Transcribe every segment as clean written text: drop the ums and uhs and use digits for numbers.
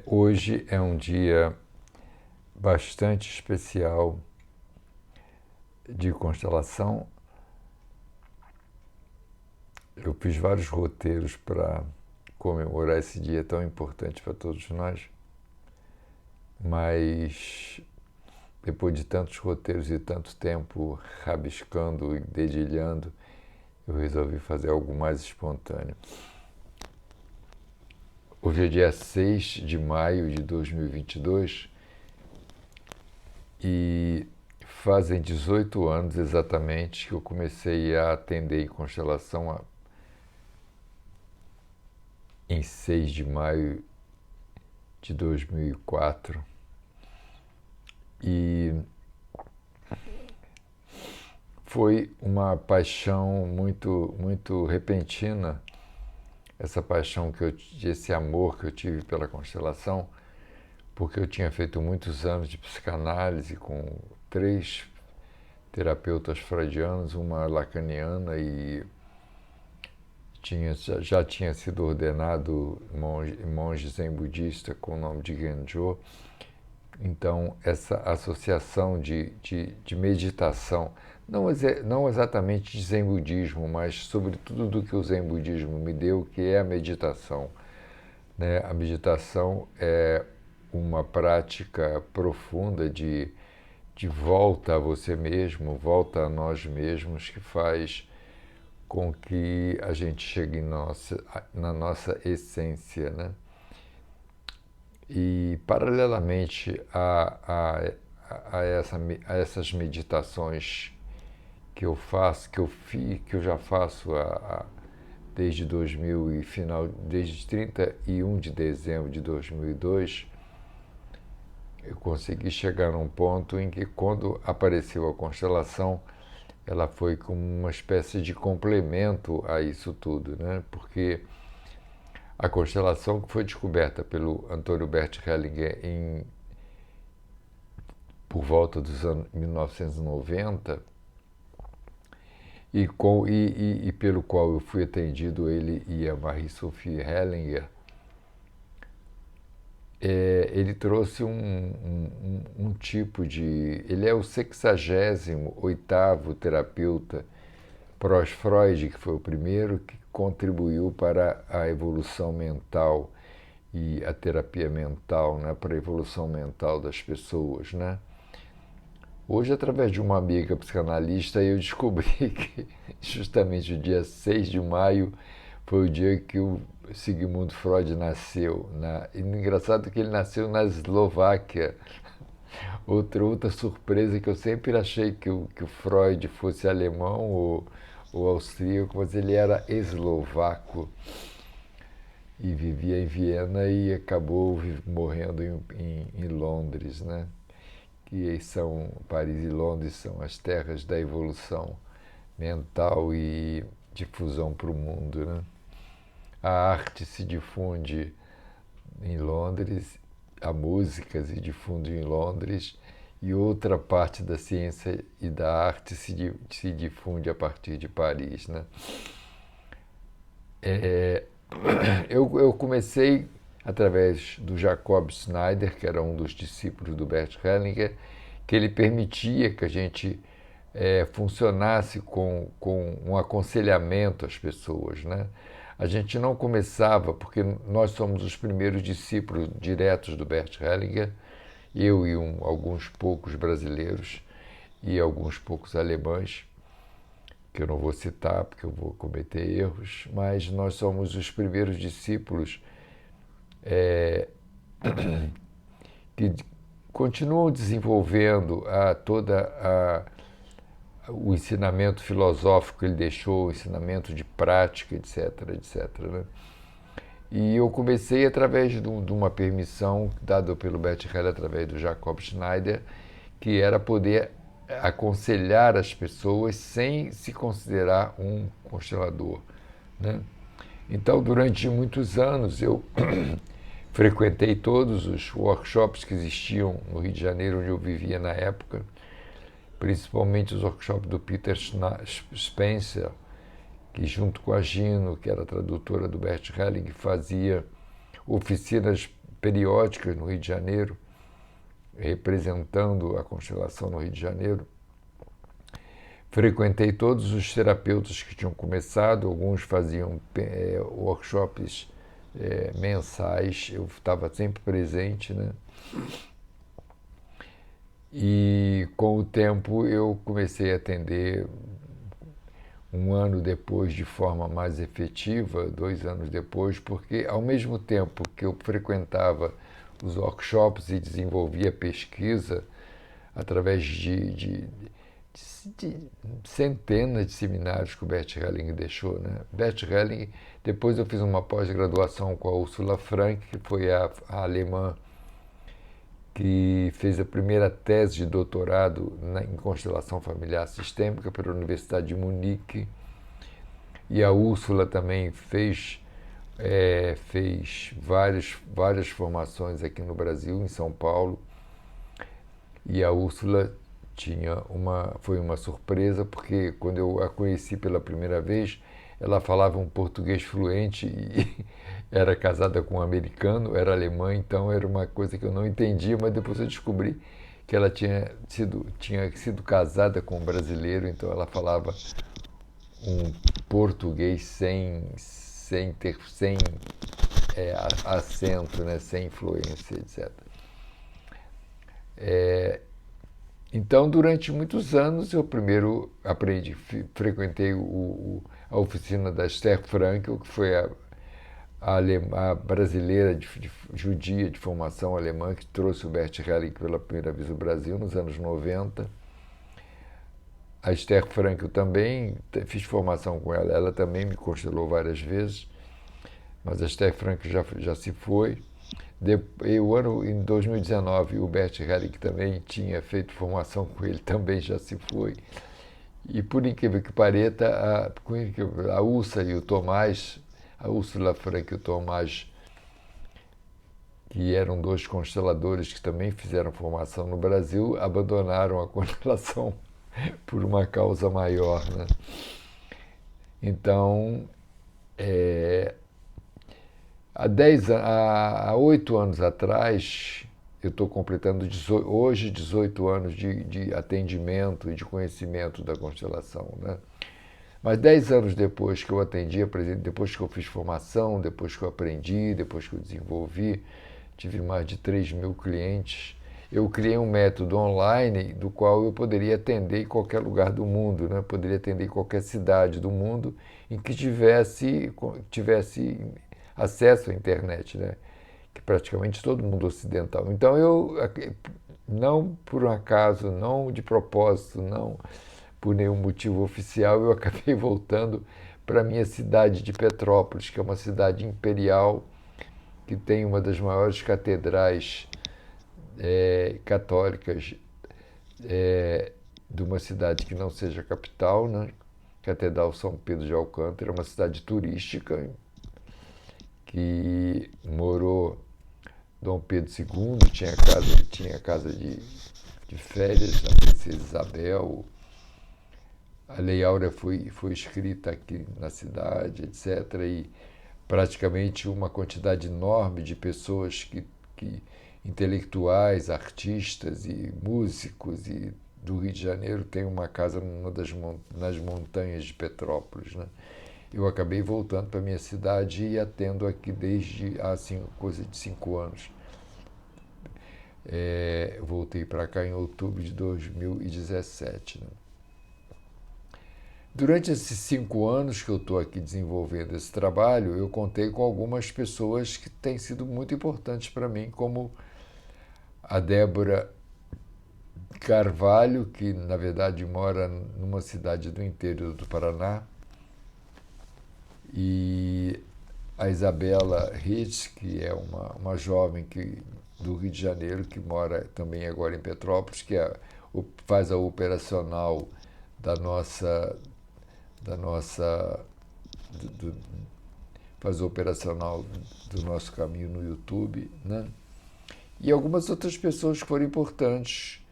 Hoje é um dia bastante especial de constelação. Eu fiz vários roteiros para comemorar esse dia tão importante para todos nós, mas depois de tantos roteiros e tanto tempo rabiscando e dedilhando, eu resolvi fazer algo mais espontâneo. Hoje é dia 6 de maio de 2022 e fazem 18 anos exatamente que eu comecei a atender em constelação em 6 de maio de 2004. E foi uma paixão muito repentina, essa paixão esse amor que eu tive pela constelação, porque eu tinha feito muitos anos de psicanálise com 3 terapeutas freudianos, uma lacaniana, e já tinha sido ordenado monge zen budista com o nome de Genjo. Então, essa associação de meditação, não exatamente de zen budismo, mas sobretudo do que o zen budismo me deu, que é a meditação. Né? A meditação é uma prática profunda de volta a você mesmo, volta a nós mesmos, que faz com que a gente chegue na nossa essência, né? E paralelamente a essas meditações que eu faço, que eu já faço desde 2000 e desde 31 de dezembro de 2002, eu consegui chegar num ponto em que, quando apareceu a constelação, ela foi como uma espécie de complemento a isso tudo, né? Porque a constelação, que foi descoberta pelo Antônio Bert Hellinger por volta dos anos 1990, e pelo qual eu fui atendido, ele e a Marie-Sophie Hellinger, ele trouxe um tipo de... Ele é o 68º terapeuta pós-Freud, que foi o primeiro que contribuiu para a evolução mental e a terapia mental, né, para a evolução mental das pessoas, né? Hoje, através de uma amiga psicanalista, eu descobri que justamente o dia 6 de maio foi o dia que o Sigmund Freud nasceu. E engraçado que ele nasceu na Eslováquia. Outra surpresa, que eu sempre achei que o Freud fosse alemão ou austríaco, mas ele era eslovaco e vivia em Viena e acabou morrendo em Londres, né? Que Paris e Londres são as terras da evolução mental e difusão para o mundo, né? A arte se difunde em Londres, a música se difunde em Londres, e outra parte da ciência e da arte se difunde a partir de Paris, né? Eu comecei através do Jacob Schneider, que era um dos discípulos do Bert Hellinger, que ele permitia que a gente funcionasse com um aconselhamento às pessoas, né? A gente não começava, porque nós somos os primeiros discípulos diretos do Bert Hellinger, eu e alguns poucos brasileiros e alguns poucos alemães, que eu não vou citar porque eu vou cometer erros, mas nós somos os primeiros discípulos que continuam desenvolvendo o ensinamento filosófico que ele deixou, o ensinamento de prática, etc., né? E eu comecei através de uma permissão dada pelo Bert Hellinger, através do Jacob Schneider, que era poder aconselhar as pessoas sem se considerar um constelador, né? Então, durante muitos anos, eu frequentei todos os workshops que existiam no Rio de Janeiro, onde eu vivia na época, principalmente os workshops do Peter Spencer, que, junto com a Gino, que era a tradutora do Bert Hellinger, fazia oficinas periódicas no Rio de Janeiro, representando a constelação no Rio de Janeiro. Frequentei todos os terapeutas que tinham começado, alguns faziam workshops mensais, eu estava sempre presente, né? E com o tempo eu comecei a atender um ano depois de forma mais efetiva, 2 anos depois, porque ao mesmo tempo que eu frequentava os workshops e desenvolvia pesquisa através de centenas de seminários que o Bert Helling deixou, né? Bert Helling, depois eu fiz uma pós-graduação com a Ursula Frank, que foi a alemã que fez a primeira tese de doutorado em constelação familiar sistêmica pela Universidade de Munique. E a Úrsula também fez várias formações aqui no Brasil, em São Paulo. E a Úrsula foi uma surpresa, porque quando eu a conheci pela primeira vez, ela falava um português fluente e era casada com um americano, era alemã, então era uma coisa que eu não entendia, mas depois eu descobri que ela tinha sido casada com um brasileiro, então ela falava um português sem acento, né, sem influência, etc. Então, durante muitos anos, eu primeiro frequentei a oficina da Esther Frankel, que foi a brasileira judia de formação alemã que trouxe o Bert Helling pela primeira vez ao Brasil nos anos 90. A Esther Frankel também, fiz formação com ela, ela também me constelou várias vezes, mas a Esther Frankel já se foi. Em 2019, o Bert Helling, que também tinha feito formação com ele, também já se foi. E por incrível que pareça, a Úrsula e o Tomás, a Ursula Frank e o Tomás, que eram 2 consteladores que também fizeram formação no Brasil, abandonaram a constelação por uma causa maior, né? Então, há 8 anos atrás, eu estou completando hoje 18 anos de atendimento e de conhecimento da constelação, né? Mas 10 anos depois que eu atendi, depois que eu fiz formação, depois que eu aprendi, depois que eu desenvolvi, tive mais de 3.000 clientes, eu criei um método online do qual eu poderia atender em qualquer lugar do mundo, né? Poderia atender em qualquer cidade do mundo em que tivesse acesso à internet, né? Que praticamente todo mundo ocidental. Então eu, não por um acaso, não de propósito, não por nenhum motivo oficial, eu acabei voltando para a minha cidade de Petrópolis, que é uma cidade imperial, que tem uma das maiores catedrais católicas de uma cidade que não seja capital, né? Catedral São Pedro de Alcântara, uma cidade turística que morou Dom Pedro II, tinha casa de férias da Princesa Isabel. A Lei Áurea foi escrita aqui na cidade, etc. E praticamente uma quantidade enorme de pessoas intelectuais, artistas e músicos do Rio de Janeiro tem uma casa nas montanhas de Petrópolis, né? Eu acabei voltando para a minha cidade e atendo aqui desde há coisa de 5 anos. Voltei para cá em outubro de 2017, né? Durante esses 5 anos que eu estou aqui desenvolvendo esse trabalho, eu contei com algumas pessoas que têm sido muito importantes para mim, como a Débora Carvalho, que na verdade mora numa cidade do interior do Paraná, e a Isabela Ritz, que é uma jovem do Rio de Janeiro, que mora também agora em Petrópolis, que faz a operacional faz o operacional do nosso caminho no YouTube, né? E algumas outras pessoas que foram importantes,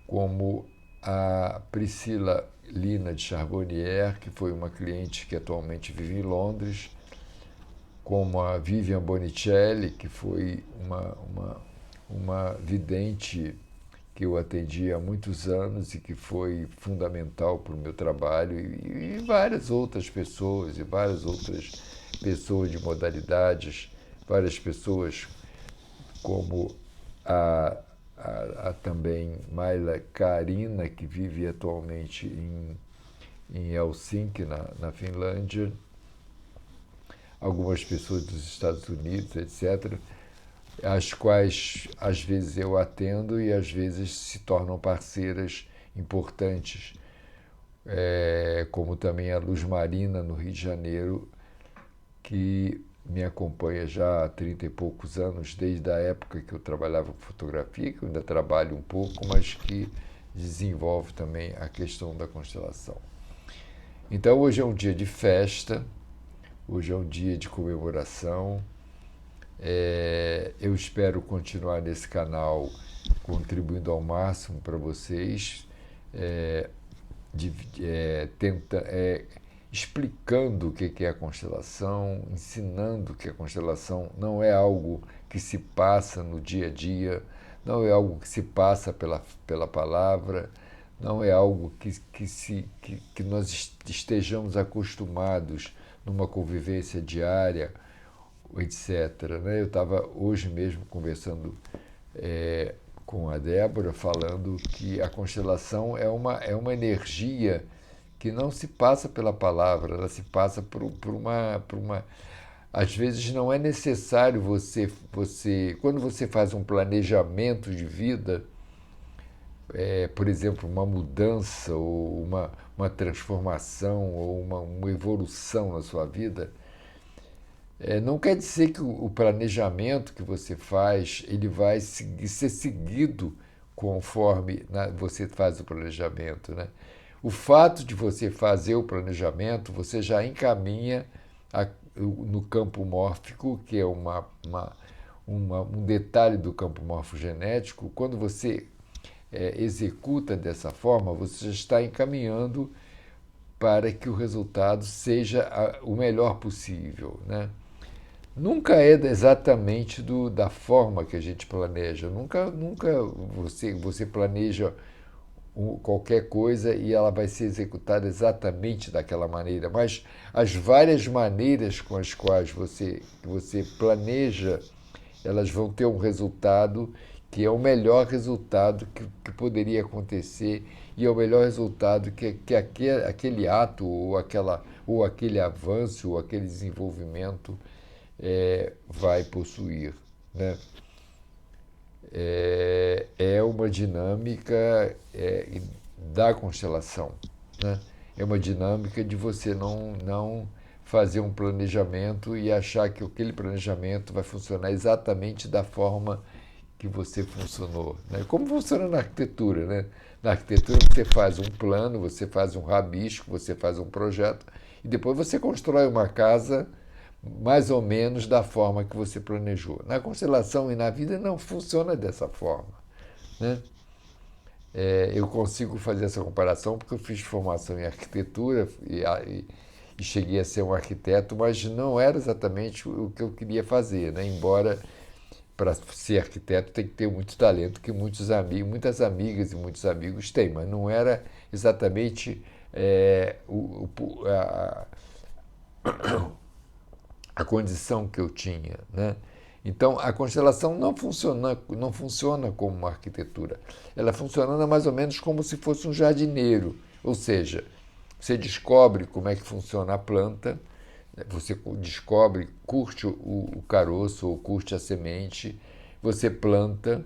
como a Priscila Lina de Charbonnier, que foi uma cliente que atualmente vive em Londres, como a Vivian Bonicelli, que foi uma vidente que eu atendi há muitos anos e que foi fundamental para o meu trabalho, e várias outras pessoas, de modalidades, várias pessoas como a, a também Maila Karina, que vive atualmente em Helsinki, na Finlândia, algumas pessoas dos Estados Unidos, etc., as quais às vezes eu atendo e às vezes se tornam parceiras importantes, como também a Luz Marina, no Rio de Janeiro, que me acompanha já há 30 e poucos anos, desde a época que eu trabalhava com fotografia, que eu ainda trabalho um pouco, mas que desenvolve também a questão da constelação. Então hoje é um dia de festa, hoje é um dia de comemoração. Eu espero continuar nesse canal contribuindo ao máximo para vocês, explicando o que é a constelação, ensinando que a constelação não é algo que se passa no dia a dia, não é algo que se passa pela palavra, não é algo que nós estejamos acostumados numa convivência diária, etc. Né? Eu estava hoje mesmo conversando com a Débora, falando que a constelação é uma energia que não se passa pela palavra, ela se passa por uma. Às vezes não é necessário quando você faz um planejamento de vida, por exemplo, uma mudança ou uma transformação ou uma evolução na sua vida, não quer dizer que o planejamento que você faz ele vai ser seguido conforme você faz o planejamento, né? O fato de você fazer o planejamento, você já encaminha no campo mórfico, que é um detalhe do campo morfogenético. Quando você executa dessa forma, você já está encaminhando para que o resultado seja o melhor possível, né? Nunca é exatamente da forma que a gente planeja. Nunca você planeja qualquer coisa e ela vai ser executada exatamente daquela maneira, mas as várias maneiras com as quais você planeja, elas vão ter um resultado que é o melhor resultado que poderia acontecer e é o melhor resultado que aquele ato ou aquele avanço ou aquele desenvolvimento vai possuir, né? É uma dinâmica da constelação, né? É uma dinâmica de você não fazer um planejamento e achar que aquele planejamento vai funcionar exatamente da forma que você funcionou, né? Como funciona na arquitetura, né? Na arquitetura você faz um plano, você faz um rabisco, você faz um projeto e depois você constrói uma casa mais ou menos da forma que você planejou. Na constelação e na vida não funciona dessa forma, né? Eu consigo fazer essa comparação porque eu fiz formação em arquitetura e cheguei a ser um arquiteto, mas não era exatamente o que eu queria fazer, né? Embora para ser arquiteto tem que ter muito talento, que muitas amigas e muitos amigos têm, mas não era exatamente a condição que eu tinha, né? Então, a constelação não funciona como uma arquitetura. Ela funciona mais ou menos como se fosse um jardineiro. Ou seja, você descobre como é que funciona a planta, você descobre, curte o caroço ou curte a semente, você planta,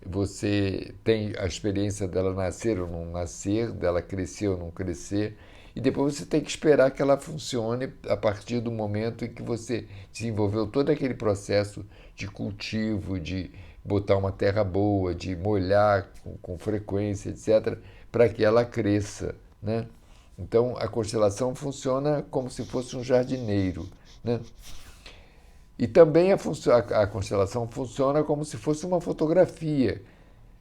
você tem a experiência dela nascer ou não nascer, dela crescer ou não crescer, e depois você tem que esperar que ela funcione a partir do momento em que você desenvolveu todo aquele processo de cultivo, de botar uma terra boa, de molhar com frequência, etc., para que ela cresça, né? Então, a constelação funciona como se fosse um jardineiro, né? E também a constelação funciona como se fosse uma fotografia.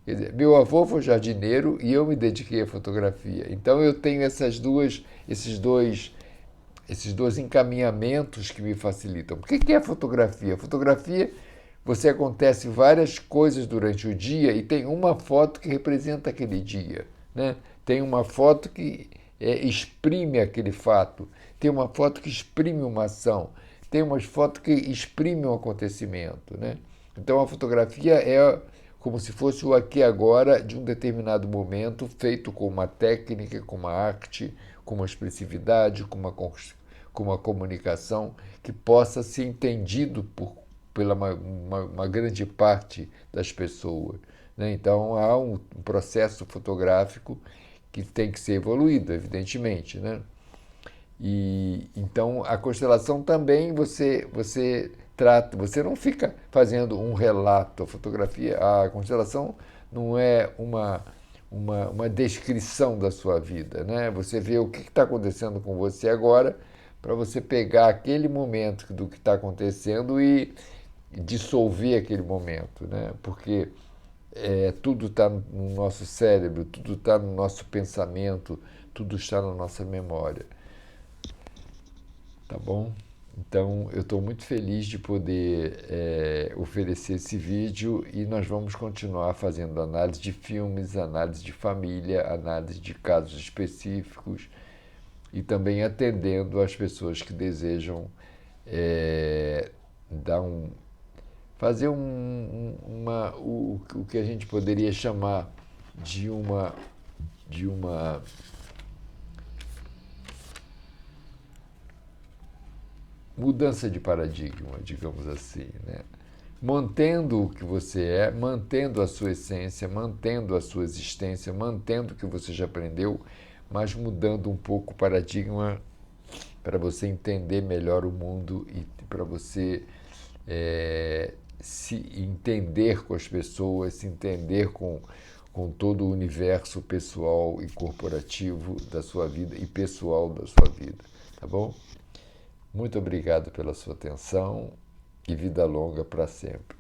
Quer dizer, meu avô foi jardineiro e eu me dediquei à fotografia. Então eu tenho esses dois esses dois encaminhamentos que me facilitam. O que é a fotografia? A fotografia, você acontece várias coisas durante o dia e tem uma foto que representa aquele dia, né? Tem uma foto que exprime aquele fato, tem uma foto que exprime uma ação, tem umas fotos que exprimem um acontecimento, né? Então a fotografia é como se fosse o aqui e agora de um determinado momento, feito com uma técnica, com uma arte, com uma expressividade, com uma comunicação que possa ser entendido pela uma grande parte das pessoas, né? Então há um processo fotográfico que tem que ser evoluído, evidentemente, né? E então a constelação também você trata, você não fica fazendo um relato, a fotografia, a constelação não é uma descrição da sua vida, né? Você vê o que está acontecendo com você agora para você pegar aquele momento do que está acontecendo e dissolver aquele momento, né? Porque tudo está no nosso cérebro, tudo está no nosso pensamento, tudo está na nossa memória. Tá bom? Então, eu estou muito feliz de poder oferecer esse vídeo e nós vamos continuar fazendo análise de filmes, análise de família, análise de casos específicos e também atendendo as pessoas que desejam dar fazer o que a gente poderia chamar de uma mudança de paradigma, digamos assim, né? Mantendo o que você é, mantendo a sua essência, mantendo a sua existência, mantendo o que você já aprendeu, mas mudando um pouco o paradigma para você entender melhor o mundo e para você se entender com as pessoas, se entender com todo o universo pessoal e corporativo da sua vida e pessoal da sua vida, tá bom? Muito obrigado pela sua atenção e vida longa para sempre.